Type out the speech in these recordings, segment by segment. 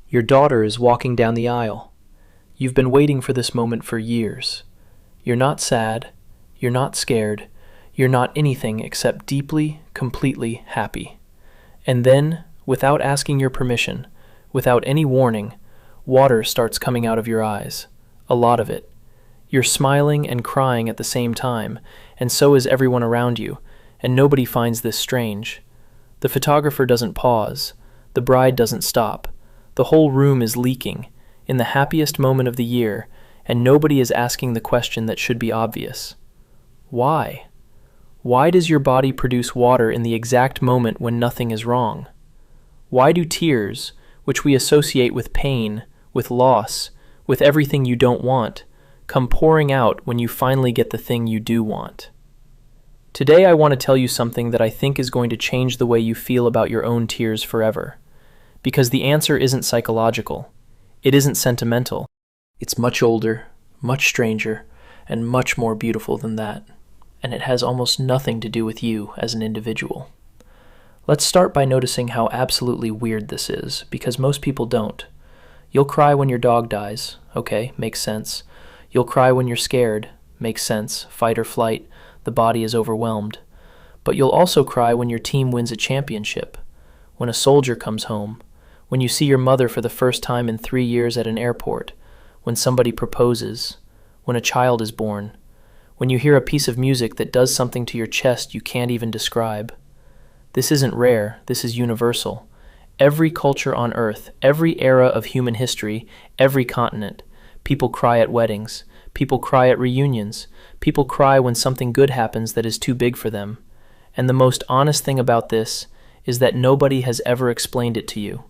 Your daughter is walking down the aisle. You've been waiting for this moment for years. You're not sad, you're not scared, you're not anything except deeply, completely happy. And then, without asking your permission, without any warning, water starts coming out of your eyes. A lot of it. You're smiling and crying at the same time, and so is everyone around you, and nobody finds this strange. The photographer doesn't pause. The bride doesn't stop. The whole room is leaking, in the happiest moment of the year, and nobody is asking the question that should be obvious. Why? Why does your body produce water in the exact moment when nothing is wrong? Why do tears, which we associate with pain, with loss, with everything you don't want, come pouring out when you finally get the thing you do want? Today I want to tell you something that I think is going to change the way you feel about your own tears forever. Because the answer isn't psychological. It isn't sentimental. It's much older, much stranger, and much more beautiful than that. And it has almost nothing to do with you as an individual. Let's start by noticing how absolutely weird this is, because most people don't. You'll cry when your dog dies. Okay, makes sense. You'll cry when you're scared. Makes sense. Fight or flight. The body is overwhelmed. But you'll also cry when your team wins a championship, when a soldier comes home, when you see your mother for the first time in 3 years at an airport, when somebody proposes, when a child is born, when you hear a piece of music that does something to your chest you can't even describe. This isn't rare, this is universal. Every culture on Earth, every era of human history, every continent, people cry at weddings, people cry at reunions, people cry when something good happens that is too big for them. And the most honest thing about this is that nobody has ever explained it to you.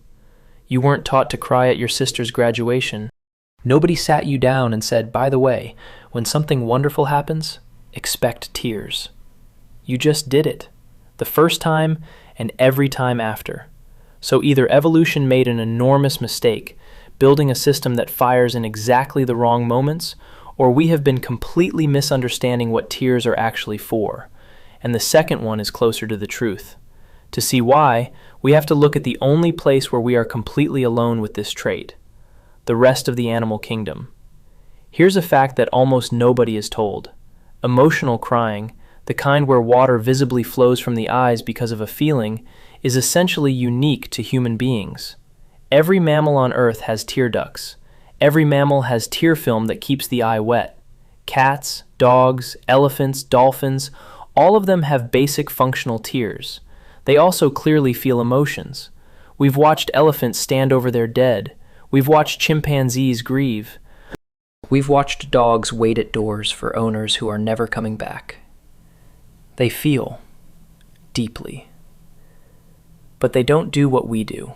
You weren't taught to cry at your sister's graduation. Nobody sat you down and said, by the way, when something wonderful happens, expect tears. You just did it, the first time and every time after. So either evolution made an enormous mistake, building a system that fires in exactly the wrong moments, or we have been completely misunderstanding what tears are actually for. And the second one is closer to the truth. To see why, we have to look at the only place where we are completely alone with this trait, the rest of the animal kingdom. Here's a fact that almost nobody is told. Emotional crying, the kind where water visibly flows from the eyes because of a feeling, is essentially unique to human beings. Every mammal on Earth has tear ducts. Every mammal has tear film that keeps the eye wet. Cats, dogs, elephants, dolphins, all of them have basic functional tears. They also clearly feel emotions. We've watched elephants stand over their dead. We've watched chimpanzees grieve. We've watched dogs wait at doors for owners who are never coming back. They feel deeply. But they don't do what we do.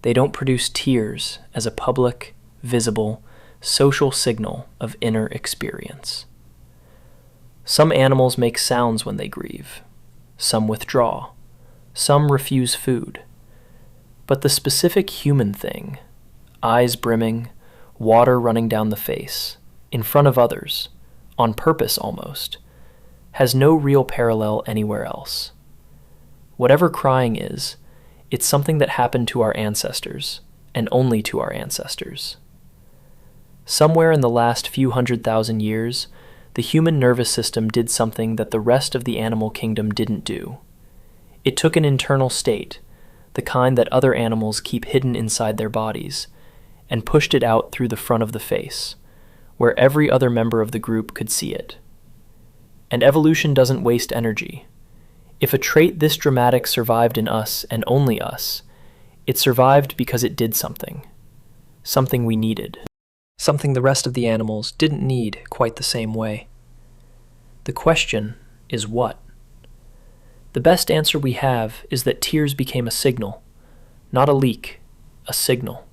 They don't produce tears as a public, visible, social signal of inner experience. Some animals make sounds when they grieve. Some withdraw. Some refuse food. But the specific human thing, eyes brimming, water running down the face, in front of others, on purpose almost, has no real parallel anywhere else. Whatever crying is, it's something that happened to our ancestors, and only to our ancestors. Somewhere in the last few 100,000 years, the human nervous system did something that the rest of the animal kingdom didn't do. It took an internal state, the kind that other animals keep hidden inside their bodies, and pushed it out through the front of the face, where every other member of the group could see it. And evolution doesn't waste energy. If a trait this dramatic survived in us and only us, it survived because it did something. Something we needed. Something the rest of the animals didn't need quite the same way. The question is what? The best answer we have is that tears became a signal, not a leak, a signal.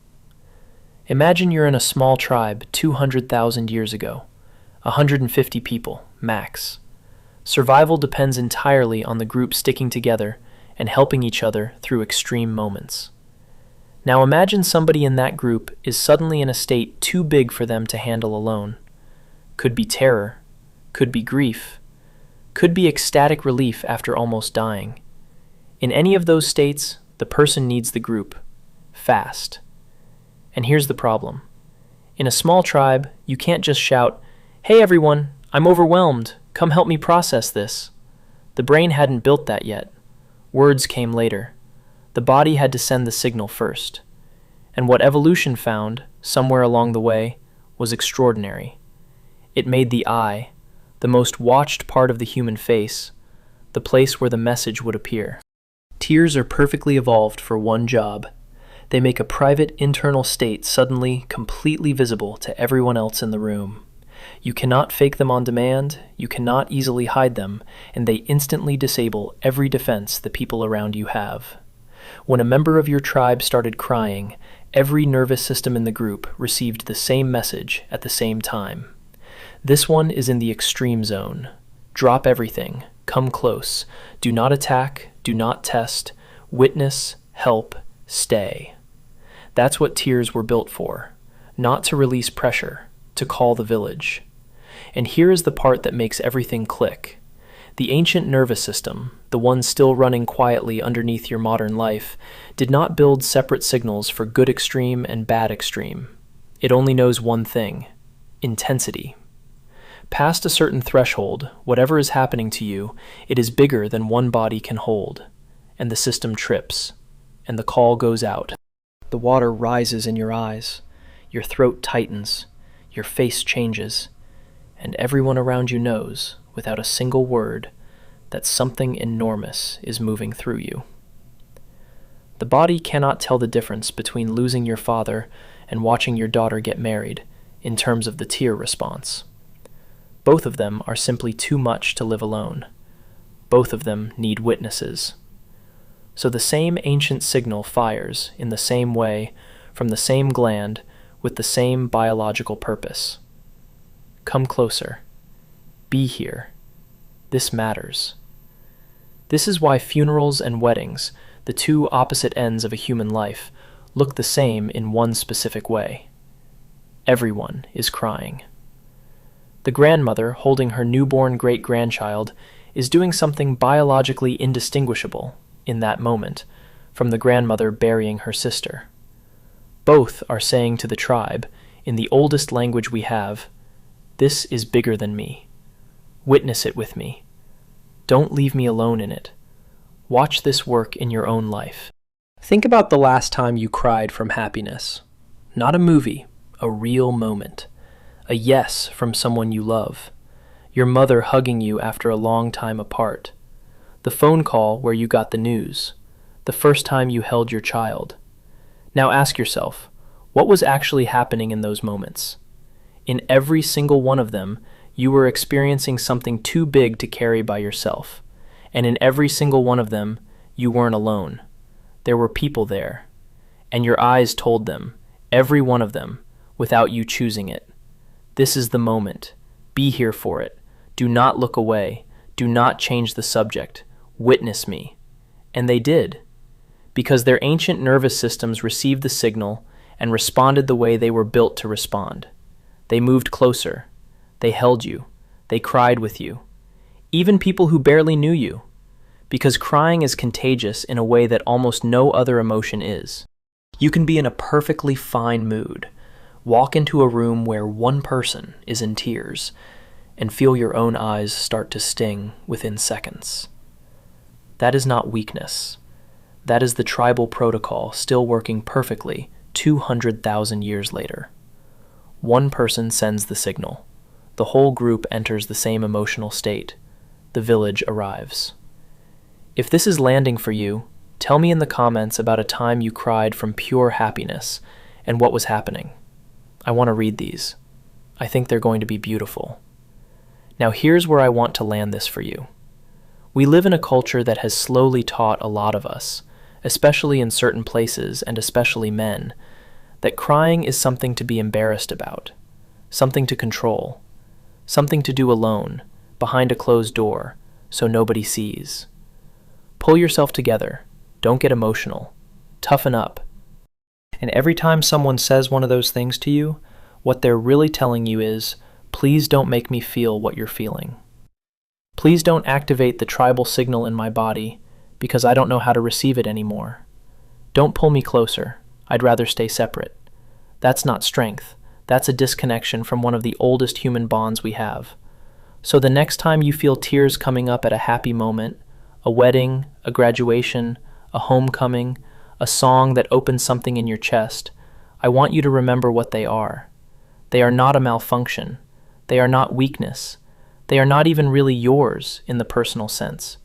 Imagine you're in a small tribe 200,000 years ago, 150 people, max. Survival depends entirely on the group sticking together and helping each other through extreme moments. Now imagine somebody in that group is suddenly in a state too big for them to handle alone. Could be terror, could be grief, could be ecstatic relief after almost dying. In any of those states, the person needs the group, fast. And here's the problem. In a small tribe, you can't just shout, "Hey everyone, I'm overwhelmed. Come help me process this." The brain hadn't built that yet. Words came later. The body had to send the signal first. And what evolution found, somewhere along the way, was extraordinary. It made the eye, the most watched part of the human face, the place where the message would appear. Tears are perfectly evolved for one job. They make a private internal state suddenly completely visible to everyone else in the room. You cannot fake them on demand, you cannot easily hide them, and they instantly disable every defense the people around you have. When a member of your tribe started crying, every nervous system in the group received the same message at the same time. This one is in the extreme zone. Drop everything, come close, do not attack, do not test, witness, help, stay. That's what tears were built for, not to release pressure, to call the village. And here is the part that makes everything click. The ancient nervous system, the one still running quietly underneath your modern life, did not build separate signals for good extreme and bad extreme. It only knows one thing: intensity. Past a certain threshold, whatever is happening to you, it is bigger than one body can hold, and the system trips, and the call goes out. The water rises in your eyes, your throat tightens, your face changes, and everyone around you knows, without a single word, that something enormous is moving through you. The body cannot tell the difference between losing your father and watching your daughter get married in terms of the tear response. Both of them are simply too much to live alone. Both of them need witnesses. So the same ancient signal fires in the same way, from the same gland, with the same biological purpose. Come closer. Be here. This matters. This is why funerals and weddings, the two opposite ends of a human life, look the same in one specific way. Everyone is crying. The grandmother holding her newborn great-grandchild is doing something biologically indistinguishable in that moment from the grandmother burying her sister. Both are saying to the tribe, in the oldest language we have, "This is bigger than me. Witness it with me. Don't leave me alone in it. Watch this work in your own life." Think about the last time you cried from happiness. Not a movie, a real moment. A yes from someone you love. Your mother hugging you after a long time apart. The phone call where you got the news. The first time you held your child. Now ask yourself, what was actually happening in those moments? In every single one of them, you were experiencing something too big to carry by yourself. And in every single one of them, you weren't alone. There were people there. And your eyes told them, every one of them, without you choosing it. This is the moment. Be here for it. Do not look away. Do not change the subject. Witness me. And they did. Because their ancient nervous systems received the signal and responded the way they were built to respond. They moved closer. They held you. They cried with you. Even people who barely knew you. Because crying is contagious in a way that almost no other emotion is. You can be in a perfectly fine mood, walk into a room where one person is in tears, and feel your own eyes start to sting within seconds. That is not weakness. That is the tribal protocol still working perfectly 200,000 years later. One person sends the signal. The whole group enters the same emotional state. The village arrives. If this is landing for you, tell me in the comments about a time you cried from pure happiness and what was happening. I want to read these. I think they're going to be beautiful. Now here's where I want to land this for you. We live in a culture that has slowly taught a lot of us, especially in certain places and especially men, that crying is something to be embarrassed about, something to control, something to do alone, behind a closed door, so nobody sees. Pull yourself together. Don't get emotional. Toughen up. And every time someone says one of those things to you, what they're really telling you is, please don't make me feel what you're feeling. Please don't activate the tribal signal in my body because I don't know how to receive it anymore. Don't pull me closer. I'd rather stay separate. That's not strength. That's a disconnection from one of the oldest human bonds we have. So the next time you feel tears coming up at a happy moment, a wedding, a graduation, a homecoming, a song that opens something in your chest, I want you to remember what they are. They are not a malfunction. They are not weakness. They are not even really yours in the personal sense.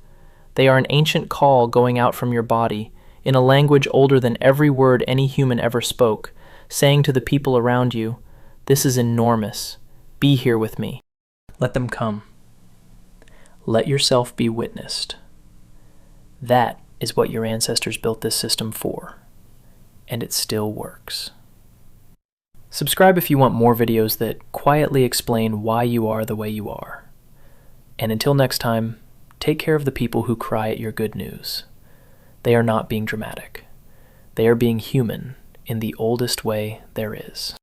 They are an ancient call going out from your body in a language older than every word any human ever spoke, saying to the people around you, "This is enormous. Be here with me." Let them come. Let yourself be witnessed. That is what your ancestors built this system for, and it still works. Subscribe if you want more videos that quietly explain why you are the way you are. And until next time, take care of the people who cry at your good news. They are not being dramatic. They are being human in the oldest way there is.